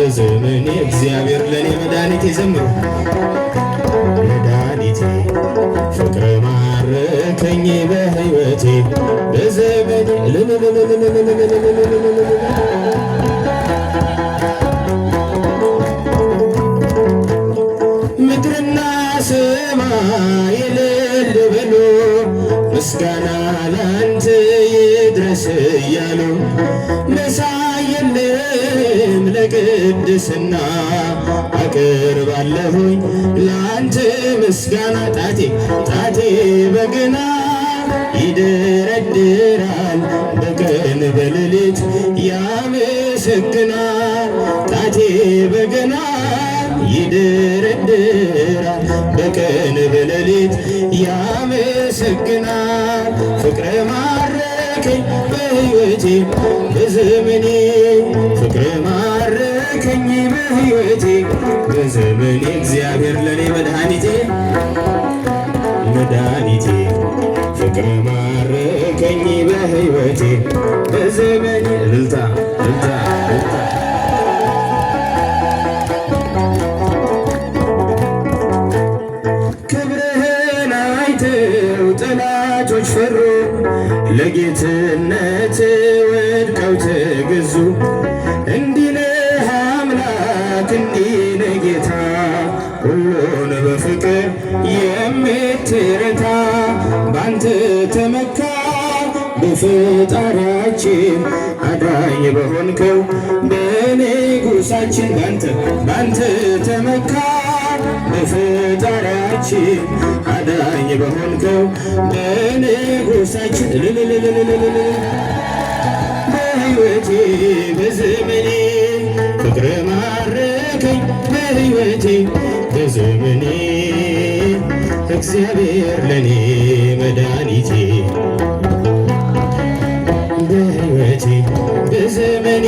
በዘመኔ እግዚአብሔር ለኔ መድኃኒቴ ዘምሩ መድኃኒቴ ፍቅር ማረከኝ በሕይወቴ በዘመኔ ምድርና ሰማይ እልል በሉ ምስጋና ላንተ ይድረስ እያሉ መሳይ የለም ለቅድስና አቀርባለሁኝ ላንተ ምስጋና ጣቴ በገና ይደረድራል በቀን በሌሊት ያመሰግናል ጣቴ በገና ይደረድራል በቀን በሌሊት ያመሰግናል ፍቅር ማረከኝ በሕይወቴ በዘመኔ ፍቅር ማረከኝ በሕይወቴ በዘመኔ እግዚአብሔር ለኔ መድኃኒቴ ፍቅር ማረከኝ በሕይወቴ በዘመኔ እልልታ ክብርህን አይተው ጠላቶች ፈሩ ለጌትነት ወድቀው ተገዙ እንዲህ ነህ አምላክ እንዲህ ነህ ጌታ ሁሉን በፍቅር የምትረታ ባንተ ተመካ በፈጣሪያችን አዳኝ በሆንከው በንጉሳችን ባንተ ተመካ በፈጣሪያችን አዳኝ በሆንከው በንጉሳችን በሕይወቴ በዘመኔ ፍቅር ማረከኝ በሕይወቴ በዘመኔ እግዚአብሔር ለኔ መድኃኒቴ በሕይወቴ በዘመኔ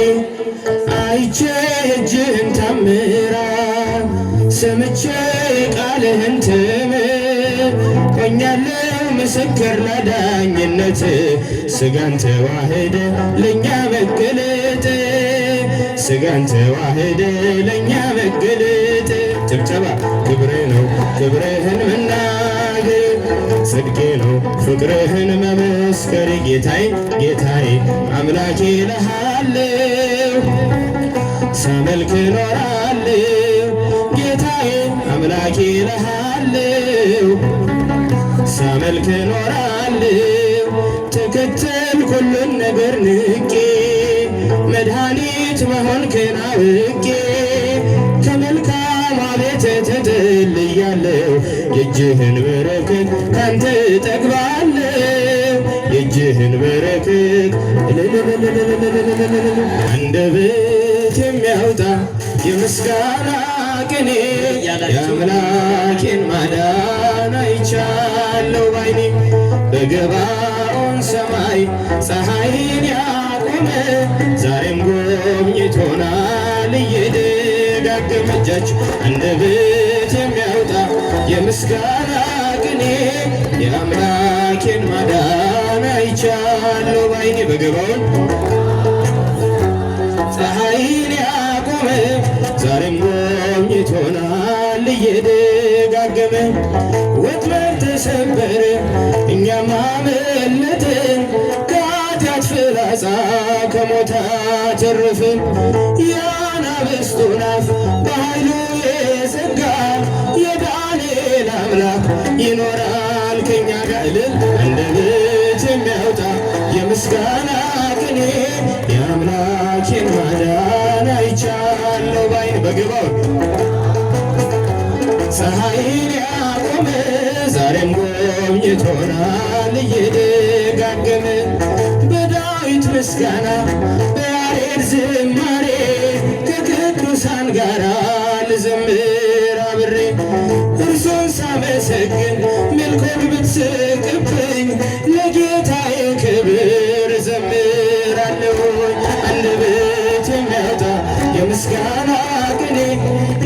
አይቼ እጅህን ታምራት ሰምቼ ቃልህን ትምህርት ሆኛለሁ ምስክር ለዳኝነት ሥጋን ተዋህደ ለእኛ መገለጥ ሥጋን ተዋህደ ለእኛ መገለጥ ጭብጨባ ክብሬ ነው ክብርህን መናገር ጽድቄ ነው ፍቅርህን መመስከር ጌታዬ አምላኬ እልሃለሁ ሳመልክ እኖራለሁ ጌታዬ አምላኬ እልሃለሁ ሳመልክ እኖራለሁ ተከተልኩ ሁሉን ነገር ንቄ መድኃኒት መሆንክን አውቄ ከመልካም ቤት ተጠልያለሁ የእጅህን በረከት ካንተ እጠግባለሁ የእጅህን በረከት አንደበት የሚያወጣ የምስጋና ቅኔ የአምላኬን ማዳን አይቻለሁ ባይኔ በገባኦን ሰማይ ፀሐይን ያቆመ ዛሬም ጎብኝቶናል እየደጋገመ እጃችሁ አንደበት የሚያወጣ የምስጋና ቅኔ የአምላኬን ማዳን አይቻለሁ ባይኔ በገባኦን ፀሐይን ያቆመ ዛሬም ጎብኝቶናል እየደጋገመ ወጥመድ ተሰበረ እኛም አመለጥን ከኃጢአት ፍላጻ ከሞት አተረፍን የአናብስቱን አፍ በኃይሉ የዘጋ የዳንኤል አምላክ ይኖራል ከእኛ ጋር እልል አንደበት የሚያወጣ የምስጋና ቅኔ የአምላኬን ማዳን አይቻለሁ ባይን በገባኦን ፀሐይን ያቆመ ዛሬም ጎብኝቶናል እየደጋገመ በዳዊት ምስጋና በያሬድ ዝማሬ ከቅዱሳን ጋር ልዘምር አብሬ እርሱን ሳመሰግን መልኮን ብትስቅብኝ ለጌታዬ ክብር እዘምራለሁኝ አንደበት የሚያወጣ የምስጋና ቅኔ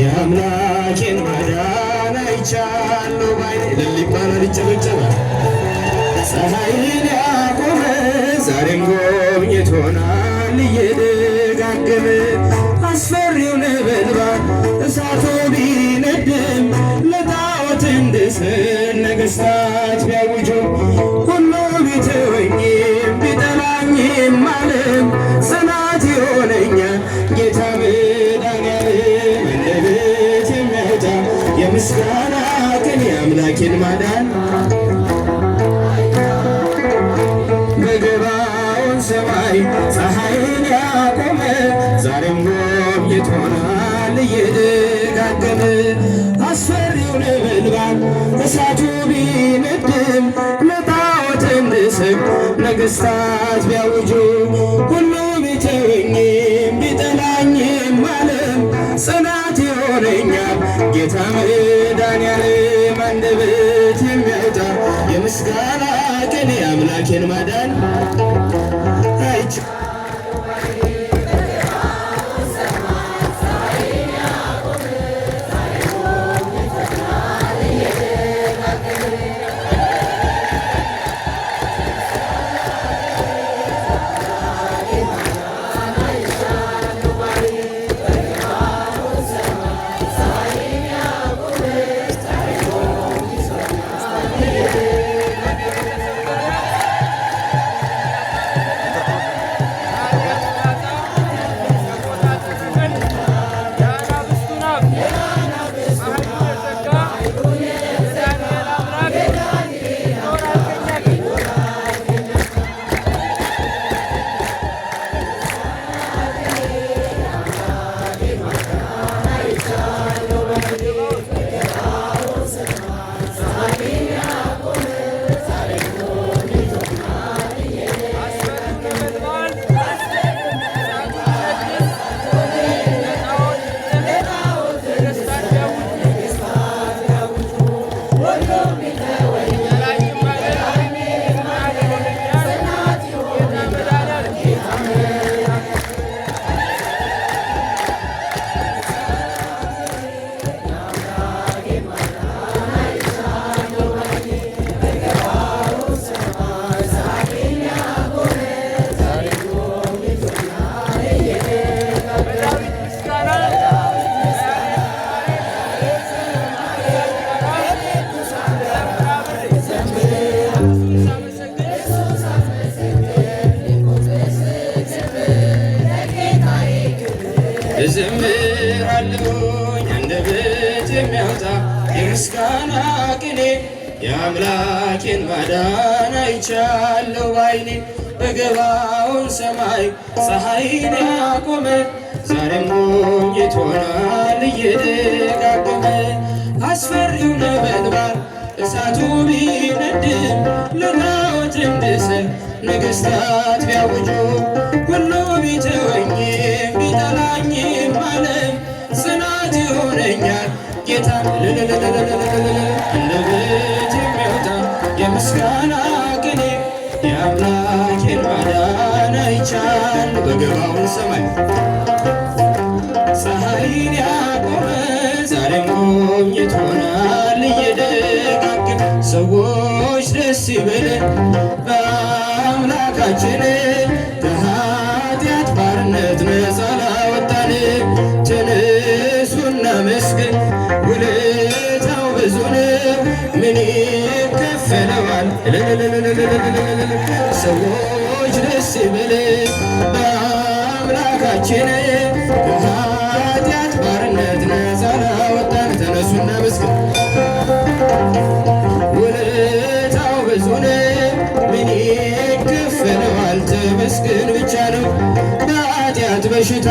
የአምላኬን ማዳን አይቻለሁ ባይኔ እልል ይባላል ይጨበጨባል ፀሐይን ያቆመ ዛሬም ጎብኝቶናል እየደጋገመ አስፈሪው ነበልባል እሳቱ ቢነድም ለጣዖት እንድስል ነገሥታት ቢያውጁ ሁሉ ቢተወኝም ቢጠላኝም ዓለም ጽናት ይሆነኛል ጌታ መድኃኒዓለም አንደበት የሚያወጣ የምስጋና ቅኔ አምላኬን ማዳን በገባዖን ሰማይ ፀሐይን ያቆመ ዛሬም ጎብኝቶናል እየደጋገመ አስፈሪው ነበልባል እሳቱ ቢነድም ለጣዖት እንድሰግድ ነገሥታት ቢያውጁ ሁሉ ቢተወኝም ቢጠላኝም ዓለም ጽናት ይሆነኛል ጌታ መድኃኒዓለም አንደበት የሚያወጣ የምስጋና ቅኔ አምላኬን ማዳን አይቻልም። እዘምራለሁኝ አንደበት የሚያወጣ የምስጋና ቅኔ የአምላኬን ማዳን አይቻለሁ ባይኔ በገባዖን ሰማይ ፀሐይን ያቆመ ዛሬም ጎብኝቶናል እየደጋገመ አስፈሪው ነበልባል እሳቱ ቢነድም ለጣዖት እንድሰግድ ነገሥታት ቢያውጁ ሁሉ ቢተወኝም ቢጠላኝም ዓለም ጽናት ይሆነኛል ጌታ አንደበት የሚያወጣ የምስጋና ቅኔ የአምላኬን ማዳን አይቻለሁ በገባዖን ሰማይ ፀሐይን ያቆመ ዛሬም ጎብኝቶናል እየደጋገመ ሰዎች ደስ ይበለን በአምላካችን ከኃጢአት ባርነት ነፃ ላወጣን ተነሱና መስገን ውለታው ብዙ ነው ምን ይከፈለዋል ሰዎች ደስ ይበለን በአምላካችን ከኃጢአት ባርነት ነፃ ላወጣን ተነሱና መስገን ውለታው ብዙ ነው ምን ይከፈለዋል ተመስገን ብቻ ነው በኃጢአት በሽታ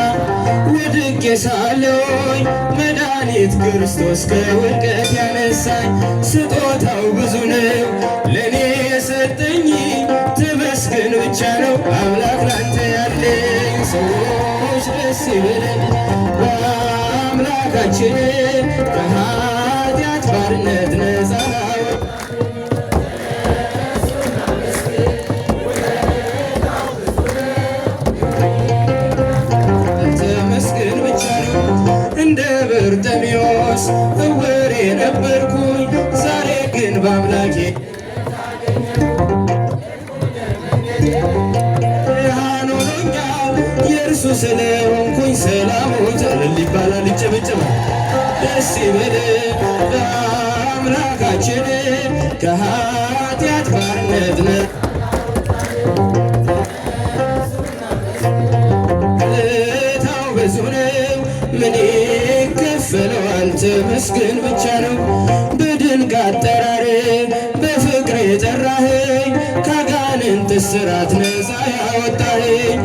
ወድቄ ሳለሁኝ መድኃኒት ክርስቶስ ከውድቀት ያነሳኝ ስጦታው ብዙ ነው ለእኔ የሰጠኝ ተመስገን ብቻ ነው አምላክ ላንተ ያለኝ ሰዎች ደስ ይበለን በአምላካችን ከኃጢአት ባርነት ነፃ ተመስገን ብቻ ነው እንደ በርጤሜዎስ እውር የነበርኩኝ ዛሬ ግን በአምላኬ ብርሃን ሆኖኛል የእርሱ ስለሆንኩኝ ሰላሙ እልል ይባላል ይጨበጨባል። ደስ ይበለን በአምላካችን ከኃጢአት ባርነት ውለታው ብዙ ነው ምን ይከፈለዋል? ተመስገን ብቻ ነው። በድንቅ አጠራር በፍቅር የጠራኸኝ ከአጋንንት እስራት ነፃ ያወጣኸኝ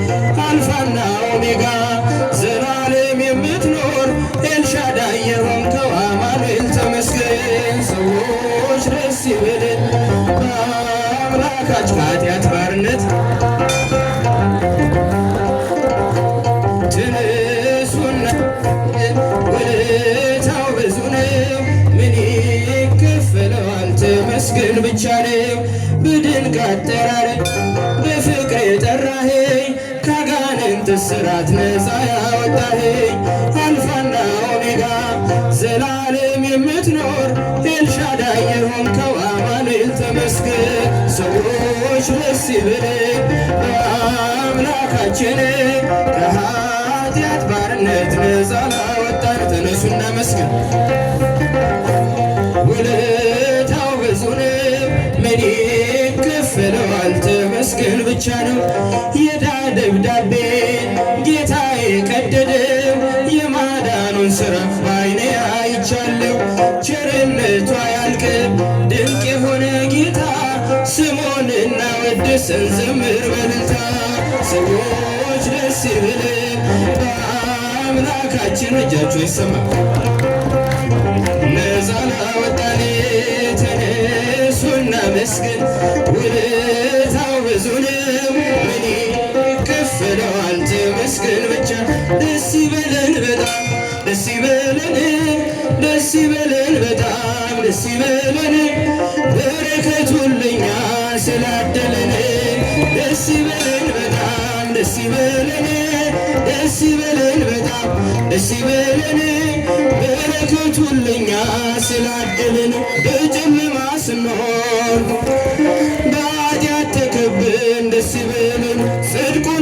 አልፋና ኦሜጋ ዘላለም የምትኖር ኤልሻዳይ የሆንከው አማኑኤል ተመስገን። ሰዎች ደስ ይበለን በአምላካችን ከኃጢአት ባርነት ትንሱና ውለታው ብዙ ነው ምን ይከፈለዋል? ተመስገን ብቻ ነው። በድንቅ አጠራር በፍቅር የጠራኸኝ ከአጋንንት እስራት ነፃ ያወጣኸኝ አልፋና ኦሜጋ ዘላለም የምትኖር ኤልሻዳይ የሆንከው አማኑኤል ተመስገን። ሰዎች ደስ ይበለን በአምላካችን ከኃጢአት ባርነት ነፃ ላወጣን ተነሱና መስገን። ውለታው ብዙ ነው ምን ይከፈለዋል? ተመስገን ብቻ ነው። የዕዳ ደብዳቤን ጌታ የቀደደው የማዳኑን ሥራ በዓይኔ አይቻለሁ። ቸርነቱ አያልቅም ድንቅ የሆነ ጌታ ስሙን እናወድስ እንዘምር በእልልታ። ሰዎች ደስ ይበለን በአምላካችን እጃችሁ ይሰማ ነፃ ላወጣን ተነሱና መስገን። ውለታው ብዙ ነው ምን ይከፈለዋል? ተመስገን ብቻ። ደስ ይበለን በጣም ደስ ይበለን ደስ ይበለን በጣም ደስ ይበለን በረከቱን ለኛ ስላደለን። ደስ ይበለን በጣም ደስ ይበለን ደስ ይበለን በጣም ደስ ይበለን በረከቱን ለኛ ስላደለን። በጨለማ ስንሆን በኃጢአት ተከበን ደስ ይበለን ጽድቁን